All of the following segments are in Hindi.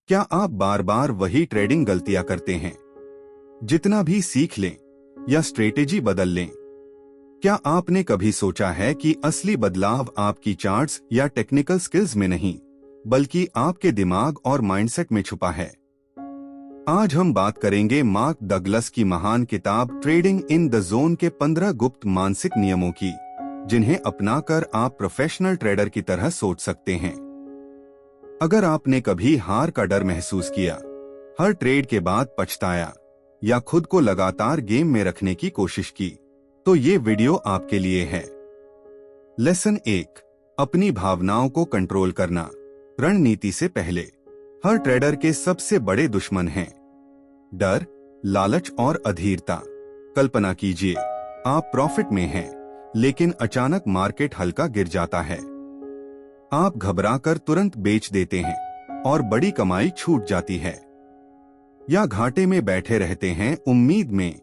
क्या आप बार बार वही ट्रेडिंग गलतियां करते हैं? जितना भी सीख लें या स्ट्रेटेजी बदल लें, क्या आपने कभी सोचा है कि असली बदलाव आपकी चार्ट्स या टेक्निकल स्किल्स में नहीं, बल्कि आपके दिमाग और माइंडसेट में छुपा है? आज हम बात करेंगे मार्क डगलस की महान किताब ट्रेडिंग इन द जोन के 15 गुप्त मानसिक नियमों की, जिन्हें अपनाकर आप प्रोफेशनल ट्रेडर की तरह सोच सकते हैं। अगर आपने कभी हार का डर महसूस किया, हर ट्रेड के बाद पछताया या खुद को लगातार गेम में रखने की कोशिश की, तो ये वीडियो आपके लिए है। लेसन 1, अपनी भावनाओं को कंट्रोल करना। रणनीति से पहले, हर ट्रेडर के सबसे बड़े दुश्मन हैं डर, लालच और अधीरता। कल्पना कीजिए, आप प्रॉफिट में हैं, लेकिन अचानक मार्केट हल्का गिर जाता है। आप घबराकर तुरंत बेच देते हैं और बड़ी कमाई छूट जाती है, या घाटे में बैठे रहते हैं उम्मीद में।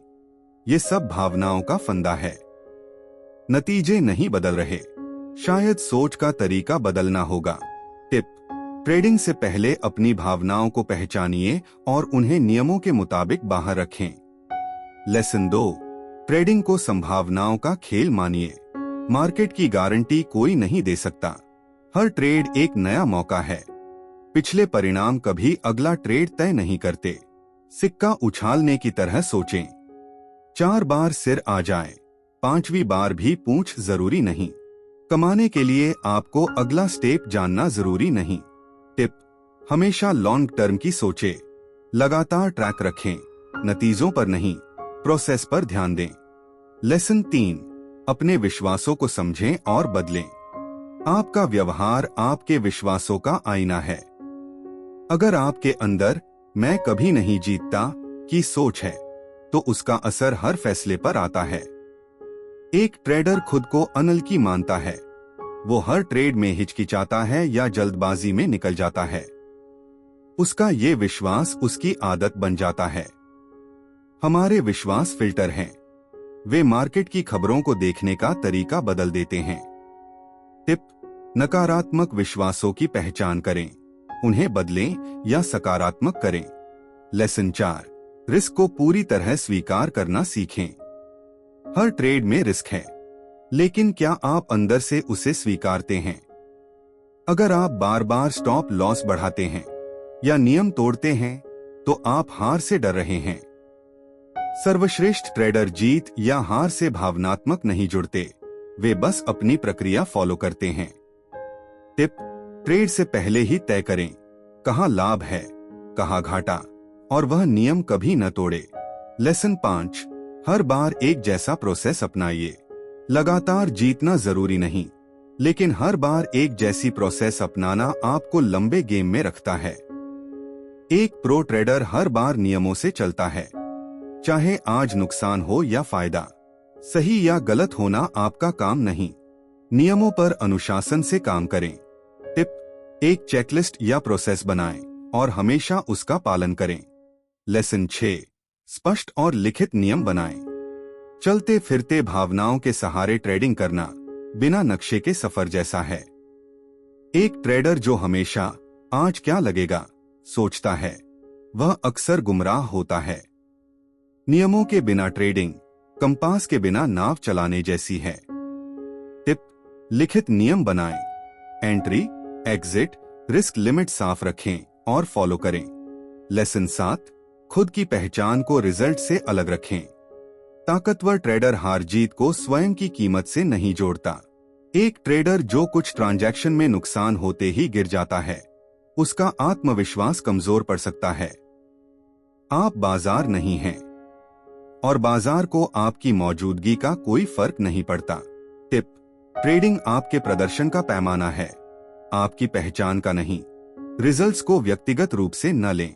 ये सब भावनाओं का फंदा है। नतीजे नहीं बदल रहे, शायद सोच का तरीका बदलना होगा। टिप: ट्रेडिंग से पहले अपनी भावनाओं को पहचानिए और उन्हें नियमों के मुताबिक बाहर रखें। लेसन 2, ट्रेडिंग को संभावनाओं का खेल मानिए। मार्केट की गारंटी कोई नहीं दे सकता। हर ट्रेड एक नया मौका है। पिछले परिणाम कभी अगला ट्रेड तय नहीं करते। सिक्का उछालने की तरह सोचें। 4 बार सिर आ जाए, 5वीं बार भी पूंछ जरूरी नहीं। कमाने के लिए आपको अगला स्टेप जानना जरूरी नहीं। टिप: हमेशा लॉन्ग टर्म की सोचे। लगातार ट्रैक रखें, नतीजों पर नहीं, प्रोसेस पर ध्यान दें। लेसन 3, अपने विश्वासों को समझें और बदलें। आपका व्यवहार आपके विश्वासों का आईना है। अगर आपके अंदर मैं कभी नहीं जीतता की सोच है, तो उसका असर हर फैसले पर आता है। एक ट्रेडर खुद को अनलकी मानता है। वो हर ट्रेड में हिचकिचाता है या जल्दबाजी में निकल जाता है। उसका ये विश्वास उसकी आदत बन जाता है। हमारे विश्वास फिल्टर हैं। वे मार्केट की खबरों को देखने का तरीका बदल देते हैं। टिप: नकारात्मक विश्वासों की पहचान करें, उन्हें बदलें या सकारात्मक करें। लेसन 4, रिस्क को पूरी तरह स्वीकार करना सीखें। हर ट्रेड में रिस्क है, लेकिन क्या आप अंदर से उसे स्वीकारते हैं? अगर आप बार बार स्टॉप लॉस बढ़ाते हैं या नियम तोड़ते हैं, तो आप हार से डर रहे हैं। सर्वश्रेष्ठ ट्रेडर जीत या हार से भावनात्मक नहीं जुड़ते, वे बस अपनी प्रक्रिया फॉलो करते हैं। टिप: ट्रेड से पहले ही तय करें कहां लाभ है, कहां घाटा, और वह नियम कभी न तोड़े। लेसन 5, हर बार एक जैसा प्रोसेस अपनाइए। लगातार जीतना जरूरी नहीं, लेकिन हर बार एक जैसी प्रोसेस अपनाना आपको लंबे गेम में रखता है। एक प्रो ट्रेडर हर बार नियमों से चलता है, चाहे आज नुकसान हो या फायदा। सही या गलत होना आपका काम नहीं, नियमों पर अनुशासन से काम करें। टिप: एक चेकलिस्ट या प्रोसेस बनाएं और हमेशा उसका पालन करें। लेसन 6, स्पष्ट और लिखित नियम बनाएं। चलते फिरते भावनाओं के सहारे ट्रेडिंग करना बिना नक्शे के सफर जैसा है। एक ट्रेडर जो हमेशा आज क्या लगेगा सोचता है, वह अक्सर गुमराह होता है। नियमों के बिना ट्रेडिंग कंपास के बिना नाव चलाने जैसी है। टिप: लिखित नियम बनाएं। एंट्री, एग्जिट, रिस्क लिमिट साफ रखें और फॉलो करें। लेसन 7, खुद की पहचान को रिजल्ट से अलग रखें। ताकतवर ट्रेडर हार जीत को स्वयं की कीमत से नहीं जोड़ता। एक ट्रेडर जो कुछ ट्रांजैक्शन में नुकसान होते ही गिर जाता है, उसका आत्मविश्वास कमजोर पड़ सकता है। आप बाजार नहीं हैं, और बाजार को आपकी मौजूदगी का कोई फर्क नहीं पड़ता। टिप: ट्रेडिंग आपके प्रदर्शन का पैमाना है, आपकी पहचान का नहीं। रिजल्ट्स को व्यक्तिगत रूप से न लें।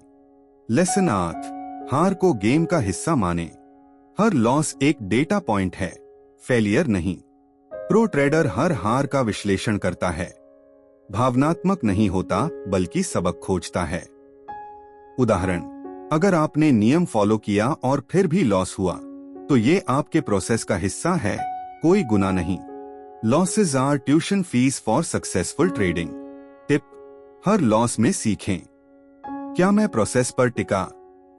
लेसन 8, हार को गेम का हिस्सा मानें। हर लॉस एक डेटा पॉइंट है, फेलियर नहीं। प्रो ट्रेडर हर हार का विश्लेषण करता है, भावनात्मक नहीं होता बल्कि सबक खोजता है। उदाहरण: अगर आपने नियम फॉलो किया और फिर भी लॉस हुआ, तो ये आपके प्रोसेस का हिस्सा है, कोई गुनाह नहीं। Losses are tuition fees for successful trading. Tip: हर लॉस में सीखें। क्या मैं प्रोसेस पर टिका?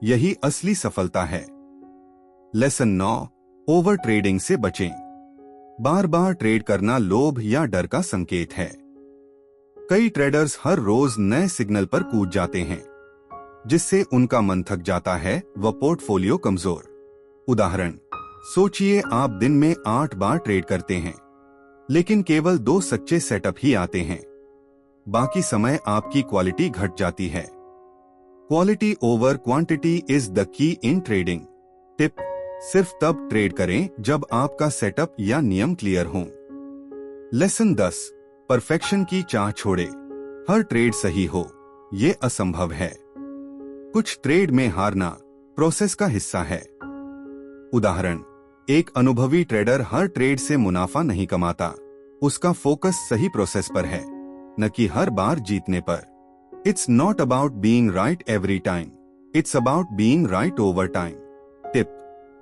यही असली सफलता है। लेसन 9, ओवर ट्रेडिंग से बचें। बार बार ट्रेड करना लोभ या डर का संकेत है। कई ट्रेडर्स हर रोज नए सिग्नल पर कूद जाते हैं, जिससे उनका मन थक जाता है व पोर्टफोलियो कमजोर। उदाहरण, सोचिए आप दिन में 8 बार ट्रेड करते हैं, लेकिन केवल 2 सच्चे सेटअप ही आते हैं। बाकी समय आपकी क्वालिटी घट जाती है। Quality over quantity is the key in trading. Tip: सिर्फ तब ट्रेड करें जब आपका सेटअप या नियम क्लियर हों। लेसन 10, परफेक्शन की चाह छोड़े। हर ट्रेड सही हो, ये असंभव है। कुछ ट्रेड में हारना प्रोसेस का हिस्सा है। उदाहरण, एक अनुभवी ट्रेडर हर ट्रेड से मुनाफा नहीं कमाता। उसका फोकस सही प्रोसेस पर है, न कि हर बार जीतने पर। It's not about being right every time, it's about being right over time. Tip: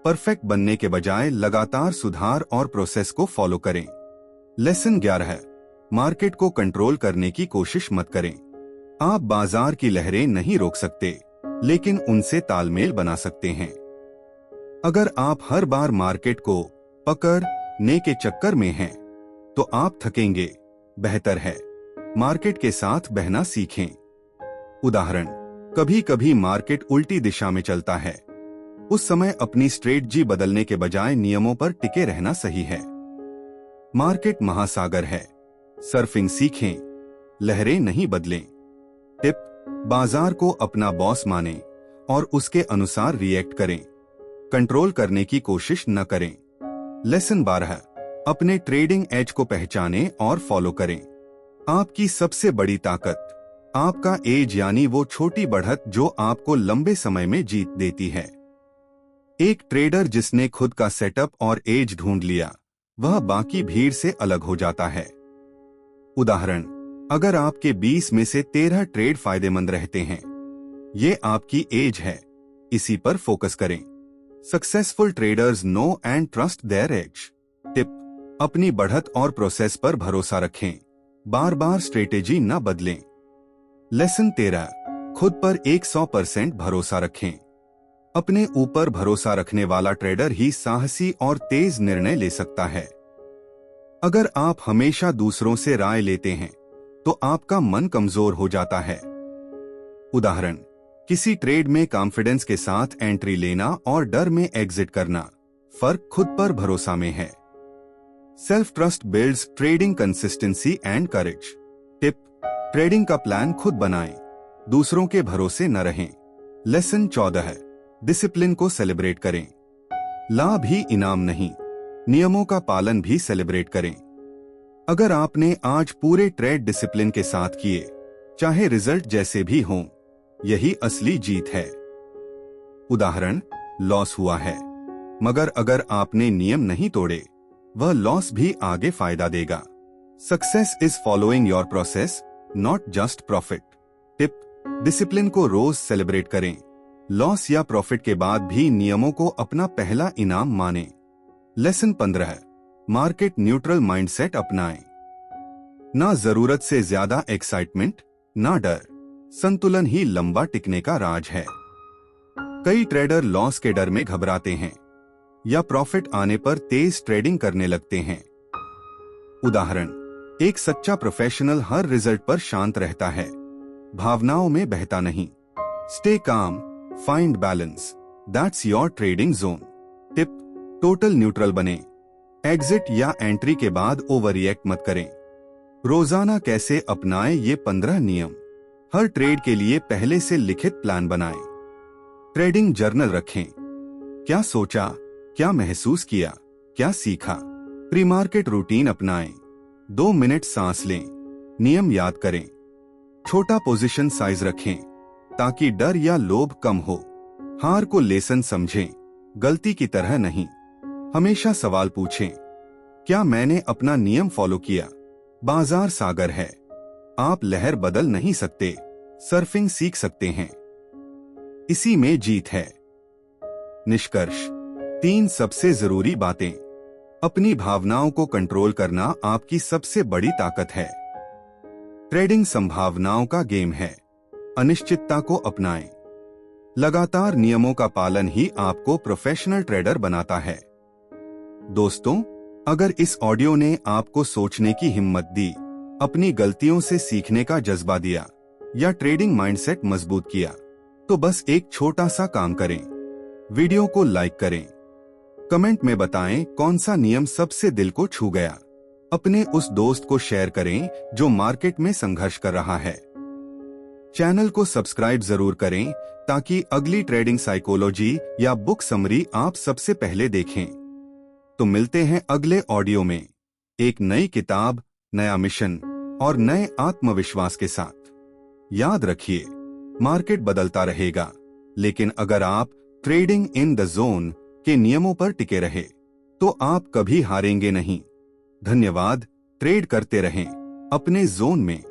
perfect बनने के बजाय लगातार सुधार और प्रोसेस को फॉलो करें। लेसन 11, मार्केट को कंट्रोल करने की कोशिश मत करें। आप बाजार की लहरें नहीं रोक सकते, लेकिन उनसे तालमेल बना सकते हैं। अगर आप हर बार मार्केट को पकड़ने के चक्कर में हैं, तो आप थकेंगे। बेहतर है मार्केट के साथ बहना सीखें। उदाहरण, कभी कभी मार्केट उल्टी दिशा में चलता है। उस समय अपनी स्ट्रेटजी बदलने के बजाय नियमों पर टिके रहना सही है। मार्केट महासागर है, सर्फिंग सीखें, लहरें नहीं बदलें। टिप: बाजार को अपना बॉस मानें और उसके अनुसार रिएक्ट करें। कंट्रोल करने की कोशिश न करें। लेसन 12, अपने ट्रेडिंग एज को पहचानें और फॉलो करें। आपकी सबसे बड़ी ताकत आपका एज, यानी वो छोटी बढ़त जो आपको लंबे समय में जीत देती है। एक ट्रेडर जिसने खुद का सेटअप और एज ढूंढ लिया, वह बाकी भीड़ से अलग हो जाता है। उदाहरण, अगर आपके 20 में से 13 ट्रेड फायदेमंद रहते हैं, ये आपकी एज है, इसी पर फोकस करें। Successful traders know and trust their edge. Tip: अपनी बढ़त और प्रोसेस पर भरोसा रखें, बार बार स्ट्रेटेजी न बदलें। लेसन 13, खुद पर 100% भरोसा रखें। अपने ऊपर भरोसा रखने वाला ट्रेडर ही साहसी और तेज निर्णय ले सकता है। अगर आप हमेशा दूसरों से राय लेते हैं, तो आपका मन कमजोर हो जाता है। उदाहरण, किसी ट्रेड में कॉन्फिडेंस के साथ एंट्री लेना और डर में एग्जिट करना, फर्क खुद पर भरोसा में है। Self trust builds trading consistency and courage. Tip: trading का प्लान खुद बनाएं, दूसरों के भरोसे न रहें। लेसन 14, डिसिप्लिन को सेलिब्रेट करें। लाभ ही इनाम नहीं, नियमों का पालन भी सेलिब्रेट करें। अगर आपने आज पूरे ट्रेड डिसिप्लिन के साथ किए, चाहे रिजल्ट जैसे भी हों, यही असली जीत है। उदाहरण, लॉस हुआ है, मगर अगर आपने नियम नहीं तोड़े, वह लॉस भी आगे फायदा देगा। Success is following your process, not just profit. Tip: discipline को रोज सेलिब्रेट करें। लॉस या प्रॉफिट के बाद भी नियमों को अपना पहला इनाम मानें। लेसन 15, मार्केट न्यूट्रल माइंडसेट अपनाएं। ना जरूरत से ज्यादा एक्साइटमेंट, ना डर। संतुलन ही लंबा टिकने का राज है। कई ट्रेडर लॉस के डर में घबराते हैं या प्रॉफिट आने पर तेज ट्रेडिंग करने लगते हैं। उदाहरण, एक सच्चा प्रोफेशनल हर रिजल्ट पर शांत रहता है, भावनाओं में बहता नहीं। Stay calm, find balance, that's your trading zone. Tip: total neutral बने। एग्जिट या एंट्री के बाद ओवर रिएक्ट मत करें। रोजाना कैसे अपनाएं ये 15 नियम। हर ट्रेड के लिए पहले से लिखित प्लान बनाएं। ट्रेडिंग जर्नल रखें। क्या सोचा, क्या महसूस किया, क्या सीखा। प्री मार्केट रूटीन अपनाएं। 2 मिनट सांस लें, नियम याद करें। छोटा पोजीशन साइज रखें ताकि डर या लोभ कम हो। हार को लेसन समझें, गलती की तरह नहीं। हमेशा सवाल पूछें, क्या मैंने अपना नियम फॉलो किया। बाजार सागर है, आप लहर बदल नहीं सकते, सर्फिंग सीख सकते हैं। इसी में जीत है। निष्कर्ष: 3 सबसे जरूरी बातें। अपनी भावनाओं को कंट्रोल करना आपकी सबसे बड़ी ताकत है। ट्रेडिंग संभावनाओं का गेम है। अनिश्चितता को अपनाएं। लगातार नियमों का पालन ही आपको प्रोफेशनल ट्रेडर बनाता है। दोस्तों, अगर इस ऑडियो ने आपको सोचने की हिम्मत दी, अपनी गलतियों से सीखने का जज्बा दिया या ट्रेडिंग माइंडसेट मजबूत किया, तो बस एक छोटा सा काम करें। वीडियो को लाइक करें, कमेंट में बताएं कौन सा नियम सबसे दिल को छू गया। अपने उस दोस्त को शेयर करें जो मार्केट में संघर्ष कर रहा है। चैनल को सब्सक्राइब जरूर करें ताकि अगली ट्रेडिंग साइकोलॉजी या बुक समरी आप सबसे पहले देखें। तो मिलते हैं अगले ऑडियो में एक नई किताब, नया मिशन और नए आत्मविश्वास के साथ। याद रखिए, मार्केट बदलता रहेगा, लेकिन अगर आप ट्रेडिंग इन द जोन के नियमों पर टिके रहे तो आप कभी हारेंगे नहीं। धन्यवाद। ट्रेड करते रहें अपने जोन में।